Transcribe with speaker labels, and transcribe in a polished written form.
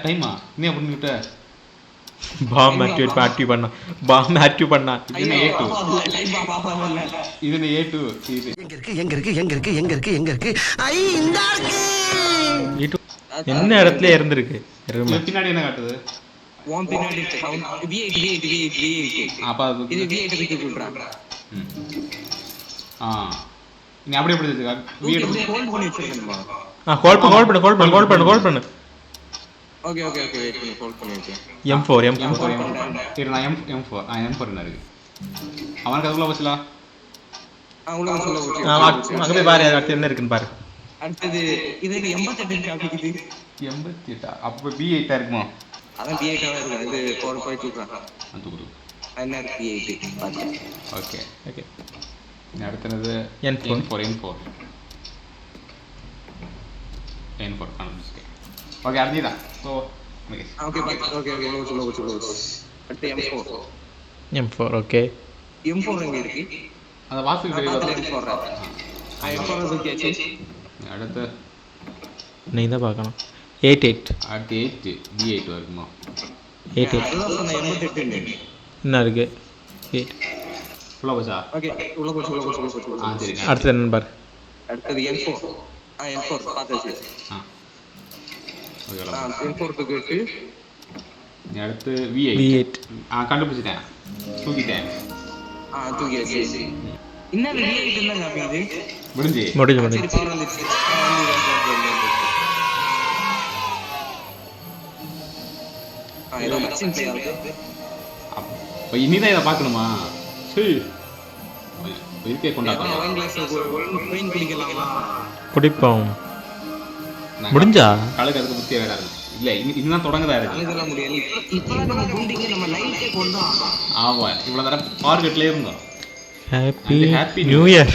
Speaker 1: டைமா இன்னும் பண்ணிவிட்ட
Speaker 2: bomb activate பண்ணா
Speaker 1: இது A2 இது A2 இது
Speaker 3: எங்க இருக்கு ஐ இந்த இருக்கு
Speaker 2: என்ன இடத்துல இருந்திருக்கு
Speaker 1: இது பின்னாடி என்ன காட்டுது
Speaker 4: பின்னாடி
Speaker 1: அப்ப அது
Speaker 4: இது V8 தூக்கி விட்டுறான்.
Speaker 1: நீ அப்படியே பிடிச்சிருக்கா
Speaker 4: V8 ஹோல்ட் பண்ணி வச்சிருக்கேன்மா.
Speaker 2: ஹோல்ட் பண்ணு
Speaker 4: ஓகே வெயிட் பண்ணி ஹோல்ட் பண்ணி வைக்கிறேன்.
Speaker 2: M4
Speaker 1: இரு நான் M4 M4 என்ன இருக்கு அவனுக்கு அதுக்குள்ள போச்சுல
Speaker 4: உள்ள போச்சு.
Speaker 2: அங்க போய் பாரு அடுத்து என்ன இருக்குன்னு பாரு.
Speaker 4: அடுத்து இது 88 காமிக்குது.
Speaker 1: 88 அப்ப B8 இருக்குமா
Speaker 4: அதான் B8 ஆ இருக்கு. இது போய் தூக்குறான்.
Speaker 1: தூக்கு
Speaker 4: என்ன B8 பாத்து.
Speaker 1: ஓகே அடுத்தது
Speaker 2: N4
Speaker 1: காமிச்சு ஓகே அடுத்ததா சோ
Speaker 4: ஓகே உள்ள போச்சு. அடுத்து
Speaker 2: M4 ஓகே
Speaker 4: M4 எங்க இருக்கு?
Speaker 1: அந்த வாசுக்கு தெரியல
Speaker 4: M4 M4 தூக்கியாச்சு.
Speaker 1: அடுத்து
Speaker 2: நீ தான் பார்க்கணும் 88
Speaker 1: அடுத்து 8 B8 வருமா
Speaker 2: 88
Speaker 4: அதுதான் சொன்ன 88
Speaker 2: என்ன இருக்கு 8
Speaker 1: உள்ள போச்சா
Speaker 4: ஓகே உள்ள போச்சு.
Speaker 1: சரி
Speaker 2: அடுத்து என்ன பாரு.
Speaker 4: அடுத்து M4 M4 பாத்தாச்சு.
Speaker 1: ஓகே
Speaker 4: M4 தூக்கிட்டு
Speaker 1: அடுத்து V8 கண்டுபிடிச்சிட்டேன் தூக்கிட்டேன்
Speaker 4: தூக்கியாச்சு. இன்னும் V8 என்ன காமிக்குது?
Speaker 1: முடிஞ்சு
Speaker 2: முடிஞ்சு
Speaker 4: பவர் வந்துச்சு. இது மச்சின் பேர் இருக்கு.
Speaker 1: அப்ப இனிதான் இதை பார்க்கணுமா சரி இருக்கே கொண்டாடுறோம்
Speaker 4: ஒயின் கிளாஸ் ஒயின் குடிக்கலாமா?
Speaker 2: குடிப்போம் முடிஞ்சா
Speaker 1: கழுக்கு அதுக்கு முக்கிய வேற இருக்கு இல்ல இன்னும் தொடங்குதா இருக்கு
Speaker 4: இதெல்லாம் முடியல. இப்பலாம் நம்ம குண்டிங்க நம்ம லைட்டே கொண்டோம்.
Speaker 1: ஆமா இவ்வளவு நேரம் மார்க்கெட்ல இருந்தோம்
Speaker 2: ஹாப்பி நியூ இயர்